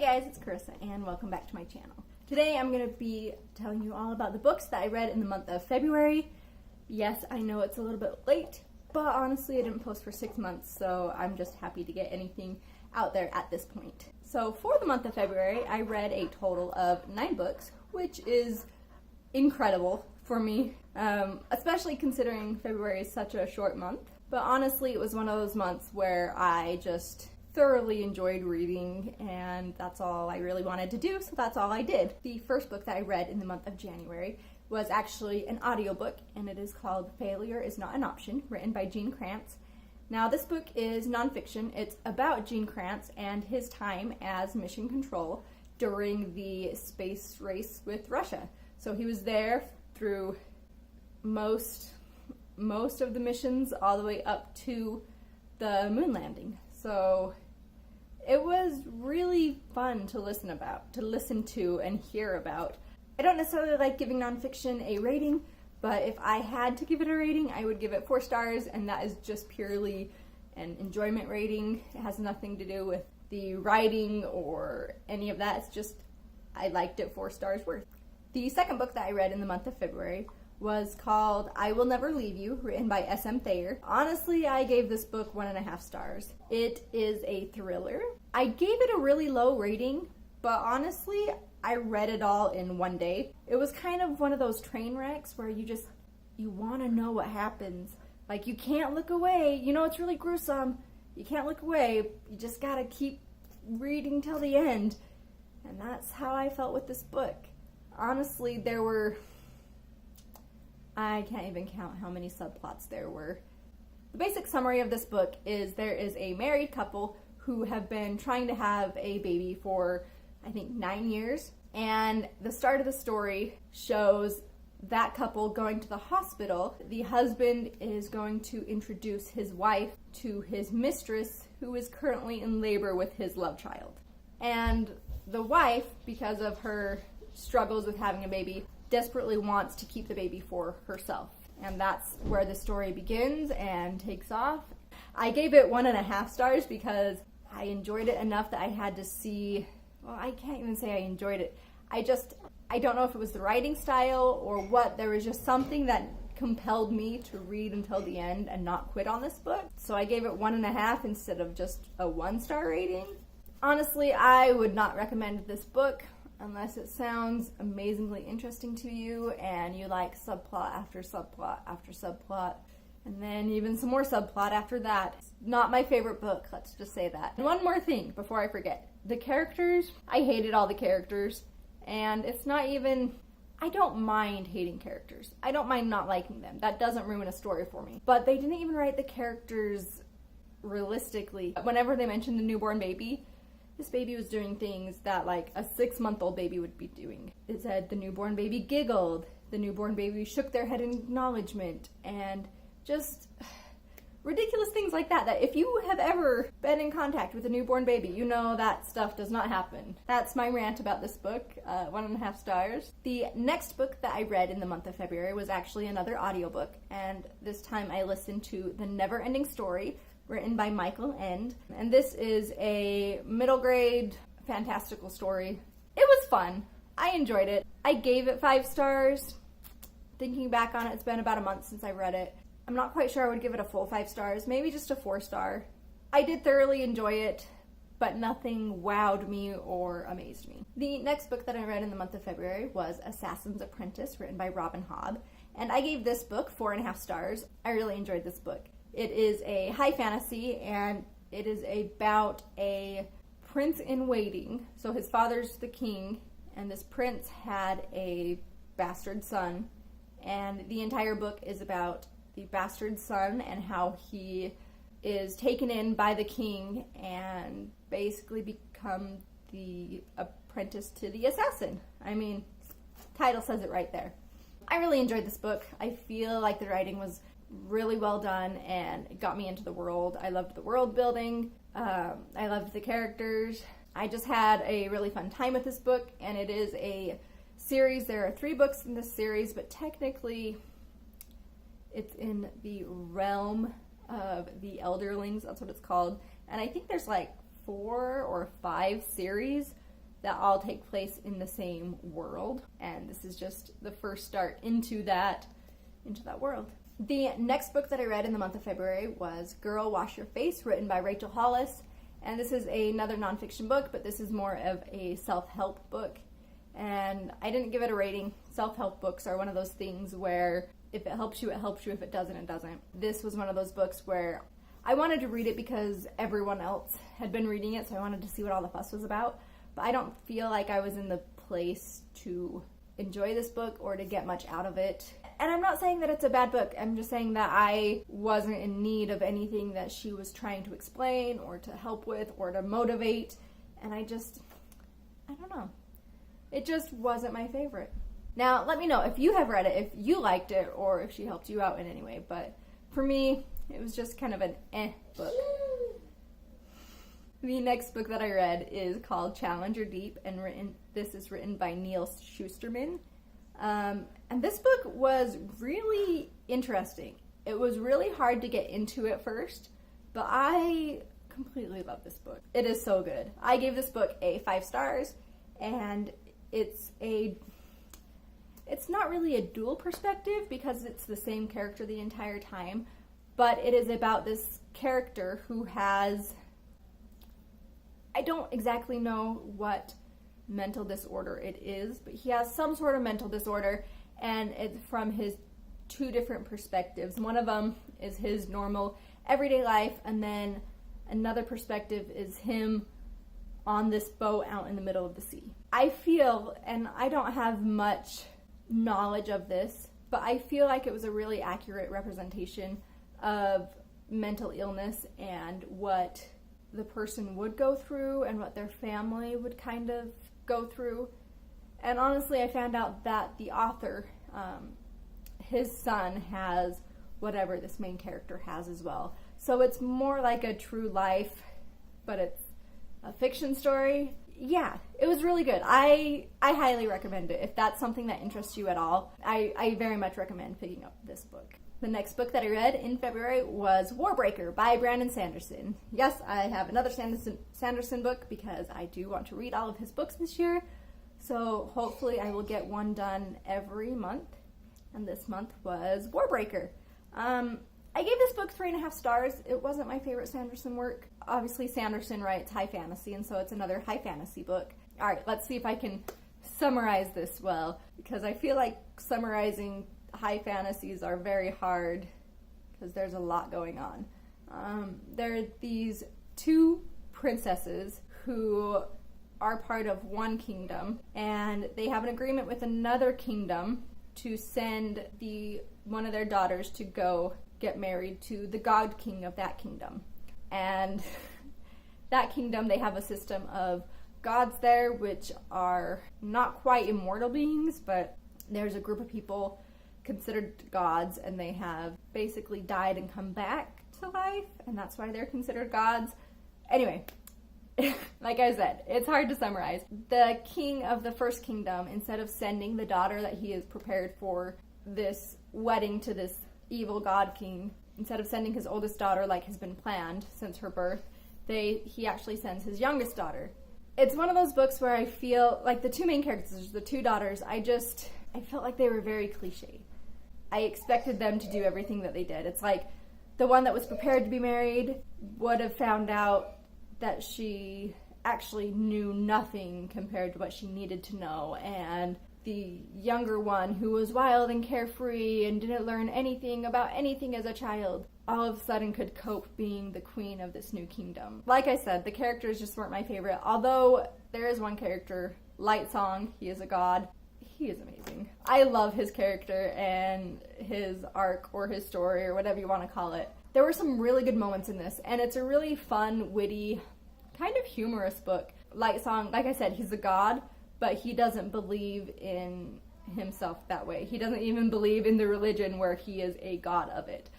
guys, it's Carissa and welcome back to my channel. Today I'm going to be telling you all about the books that I read in the month of February. Yes, I know it's a little bit late, but honestly I didn't post for 6 months, so I'm just happy to get anything out there at this point. So for the month of February, I read a total of 9 books, which is incredible for me, especially considering February is such a short month. But honestly, it was one of those months where I just thoroughly enjoyed reading, and that's all I really wanted to do, so that's all I did. The first book that I read in the month of January was actually an audiobook, and it is called Failure is Not an Option, written by Kranz. Now, this book is nonfiction. It's about Kranz and his time as mission control during the space race with Russia. So he was there through most of the missions all the way up to the moon landing. So it was really fun to listen to and hear about. I don't necessarily like giving nonfiction a rating, but if I had to give it a rating, I would give it 4 stars, and that is just purely an enjoyment rating. It has nothing to do with the writing or any of that. It's just, I liked it 4 stars worth. The second book that I read in the month of February was called I Will Never Leave You, written by Thayer. Honestly, I gave this book 1.5 stars. It is a thriller. I gave it a really low rating, but honestly, I read it all in one day. It was kind of one of those train wrecks where you want to know what happens. Like, you can't look away. You know, it's really gruesome. You can't look away. You just gotta keep reading till the end. And that's how I felt with this book. Honestly, I can't even count how many subplots there were. The basic summary of this book is there is a married couple who have been trying to have a baby for, I think, 9 years. And the start of the story shows that couple going to the hospital. The husband is going to introduce his wife to his mistress, who is currently in labor with his love child. And the wife, because of her struggles with having a baby, desperately wants to keep the baby for herself. And that's where the story begins and takes off. I gave it 1.5 stars because I enjoyed it enough that I had to see, well, I can't even say I enjoyed it. I don't know if it was the writing style or what. There was just something that compelled me to read until the end and not quit on this book. So I gave it 1.5 instead of just a 1-star rating. Honestly, I would not recommend this book unless it sounds amazingly interesting to you and you like subplot after subplot after subplot, and then even some more subplot after that. It's not my favorite book, let's just say that. And one more thing before I forget. The characters, I hated all the characters, and it's not even, I don't mind hating characters. I don't mind not liking them. That doesn't ruin a story for me. But they didn't even write the characters realistically. Whenever they mentioned the newborn baby, this baby was doing things that like a 6-month-old baby would be doing. It said the newborn baby giggled, the newborn baby shook their head in acknowledgement, and just ridiculous things like that, that if you have ever been in contact with a newborn baby, you know that stuff does not happen. That's my rant about this book, 1.5 stars. The next book that I read in the month of February was actually another audiobook, and this time I listened to The Neverending Story, written by Ende. And this is a middle grade fantastical story. It was fun. I enjoyed it. I gave it 5 stars. Thinking back on it, it's been about a month since I read it. I'm not quite sure I would give it a full 5 stars, maybe just a 4-star. I did thoroughly enjoy it, but nothing wowed me or amazed me. The next book that I read in the month of February was Assassin's Apprentice, written by Hobb, and I gave this book 4.5 stars. I really enjoyed this book. It is a high fantasy, and it is about a prince in waiting. So his father's the king, and this prince had a bastard son, and the entire book is about the bastard son and how he is taken in by the king and basically become the apprentice to the assassin. I mean, title says it right there. I really enjoyed this book. I feel like the writing was really well done and it got me into the world. I loved the world building. I loved the characters. I just had a really fun time with this book, and it is a series. There are 3 books in this series, but technically it's in the realm of the Elderlings. That's what it's called. And I think there's like 4 or 5 series. that all take place in the same world. And this is just the first start into that world. The next book that I read in the month of February was Girl, Wash Your Face, written by Rachel Hollis. And this is another nonfiction book, but this is more of a self-help book. And I didn't give it a rating. Self-help books are one of those things where if it helps you, it helps you. If it doesn't, it doesn't. This was one of those books where I wanted to read it because everyone else had been reading it, so I wanted to see what all the fuss was about. But I don't feel like I was in the place to enjoy this book or to get much out of it. And I'm not saying that it's a bad book. I'm just saying that I wasn't in need of anything that she was trying to explain or to help with or to motivate. And I don't know. It just wasn't my favorite. Now, let me know if you have read it, if you liked it, or if she helped you out in any way. But for me, it was just kind of an book. The next book that I read is called Challenger Deep, and this is written by Neil Shusterman. And this book was really interesting. It was really hard to get into at first, but I completely love this book. It is so good. I gave this book a 5 stars, and it's not really a dual perspective because it's the same character the entire time, but it is about this character who has, I don't exactly know what mental disorder it is, but he has some sort of mental disorder, and it's from his 2 different perspectives. One of them is his normal everyday life, and then another perspective is him on this boat out in the middle of the sea. I feel, and I don't have much knowledge of this, but I feel like it was a really accurate representation of mental illness and what the person would go through and what their family would kind of go through. And honestly, I found out that the author, his son has whatever this main character has as well. So it's more like a true life, but it's a fiction story. Yeah, it was really good. I highly recommend it. If that's something that interests you at all, I very much recommend picking up this book. The next book that I read in February was Warbreaker by Brandon Sanderson. Yes, I have another Sanderson book because I do want to read all of his books this year. So hopefully I will get one done every month. And this month was Warbreaker. I gave this book 3.5 stars. It wasn't my favorite Sanderson work. Obviously Sanderson writes high fantasy, and so it's another high fantasy book. Alright, let's see if I can summarize this well, because I feel like summarizing high fantasies are very hard because there's a lot going on. There are these 2 princesses who are part of one kingdom, and they have an agreement with another kingdom to send one of their daughters to go get married to the god king of that kingdom. And that kingdom, they have a system of gods there, which are not quite immortal beings, but there's a group of people considered gods, and they have basically died and come back to life, and that's why they're considered gods. Anyway, like I said, it's hard to summarize. The king of the first kingdom, instead of sending the daughter that he has prepared for this wedding to this evil god king, instead of sending his oldest daughter like has been planned since her birth, he actually sends his youngest daughter. It's one of those books where I feel like the 2 main characters, the 2 daughters, I felt like they were very cliche. I expected them to do everything that they did. It's like the one that was prepared to be married would have found out that she actually knew nothing compared to what she needed to know, and the younger one, who was wild and carefree and didn't learn anything about anything as a child, all of a sudden could cope being the queen of this new kingdom. Like I said, the characters just weren't my favorite, although there is one character, Lightsong. He is a god. He is amazing. I love his character and his arc or his story or whatever you want to call it. There were some really good moments in this, and it's a really fun, witty, kind of humorous book. Lightsong, like I said, he's a god, but he doesn't believe in himself that way. He doesn't even believe in the religion where he is a god of it.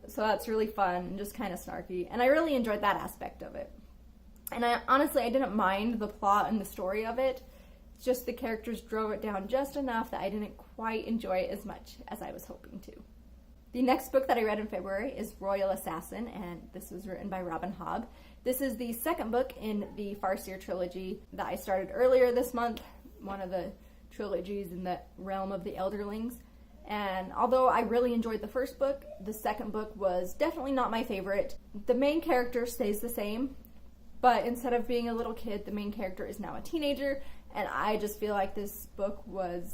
So that's really fun and just kind of snarky. And I really enjoyed that aspect of it. And honestly, I didn't mind the plot and the story of it. It's just the characters drove it down just enough that I didn't quite enjoy it as much as I was hoping to. The next book that I read in February is Royal Assassin, and this was written by Robin Hobb. This is the second book in the Farseer trilogy that I started earlier this month, one of the trilogies in the realm of the Elderlings. And although I really enjoyed the first book, the second book was definitely not my favorite. The main character stays the same, but instead of being a little kid, the main character is now a teenager, and I just feel like this book was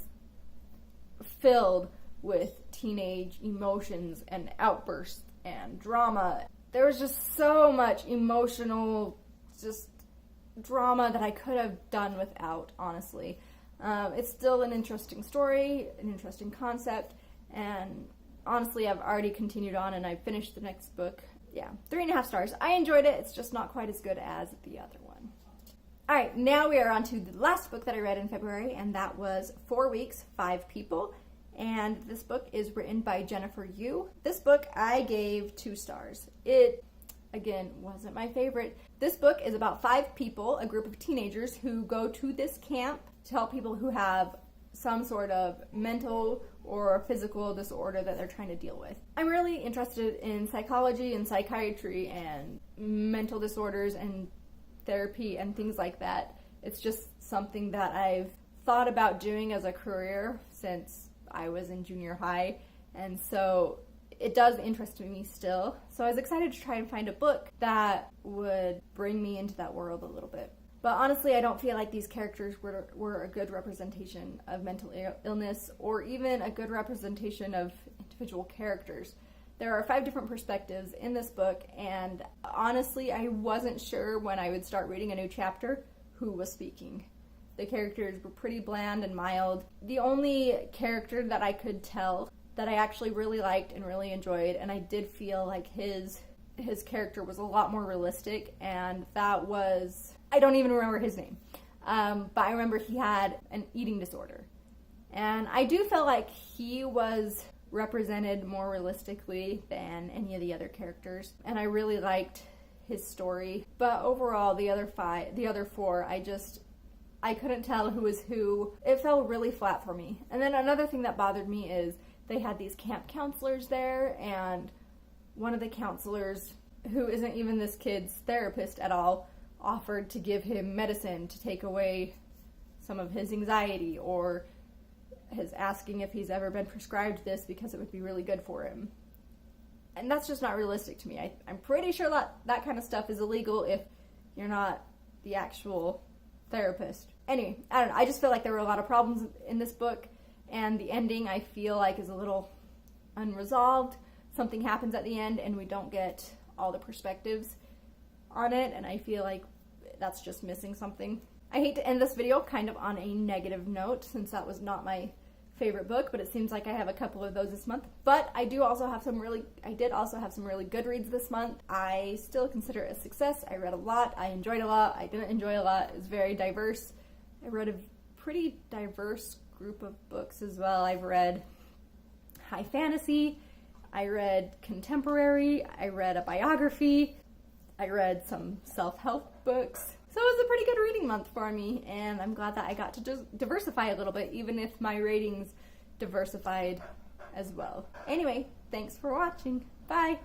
filled with teenage emotions and outbursts and drama. There was just so much emotional just drama that I could have done without, honestly. It's still an interesting story, an interesting concept, and honestly, I've already continued on and I've finished the next book. Yeah, 3.5 stars. I enjoyed it. It's just not quite as good as the other one. All right, now we are on to the last book that I read in February, and that was 4 Weeks, 5 People. And this book is written by Jennifer Yu. This book I gave 2 stars. It, again, wasn't my favorite. This book is about 5 people, a group of teenagers who go to this camp to help people who have some sort of mental or physical disorder that they're trying to deal with. I'm really interested in psychology and psychiatry and mental disorders and therapy and things like that. It's just something that I've thought about doing as a career since I was in junior high, and so it does interest me still. So I was excited to try and find a book that would bring me into that world a little bit. But honestly, I don't feel like these characters were a good representation of mental illness or even a good representation of individual characters. There are 5 different perspectives in this book, and honestly, I wasn't sure when I would start reading a new chapter who was speaking. The characters were pretty bland and mild. The only character that I could tell that I actually really liked and really enjoyed, and I did feel like his character was a lot more realistic, and that was, I don't even remember his name, but I remember he had an eating disorder. And I do feel like he was represented more realistically than any of the other characters, and I really liked his story. But overall, the other 4, I couldn't tell who was who. It fell really flat for me. And then another thing that bothered me is they had these camp counselors there, and one of the counselors, who isn't even this kid's therapist at all, offered to give him medicine to take away some of his anxiety, or is asking if he's ever been prescribed this because it would be really good for him. And that's just not realistic to me. I'm pretty sure that kind of stuff is illegal if you're not the actual therapist. Anyway, I don't know. I just feel like there were a lot of problems in this book, and the ending I feel like is a little unresolved. Something happens at the end and we don't get all the perspectives on it, and I feel like that's just missing something. I hate to end this video kind of on a negative note, since that was not my favorite book, but it seems like I have a couple of those this month. But I did also have some really good reads this month. I still consider it a success. I read a lot. I enjoyed a lot. I didn't enjoy a lot. It was very diverse. I read a pretty diverse group of books as well. I've read high fantasy. I read contemporary. I read a biography. I read some self-help books. So it was a pretty good reading month for me, and I'm glad that I got to diversify a little bit, even if my ratings diversified as well. Anyway, thanks for watching. Bye!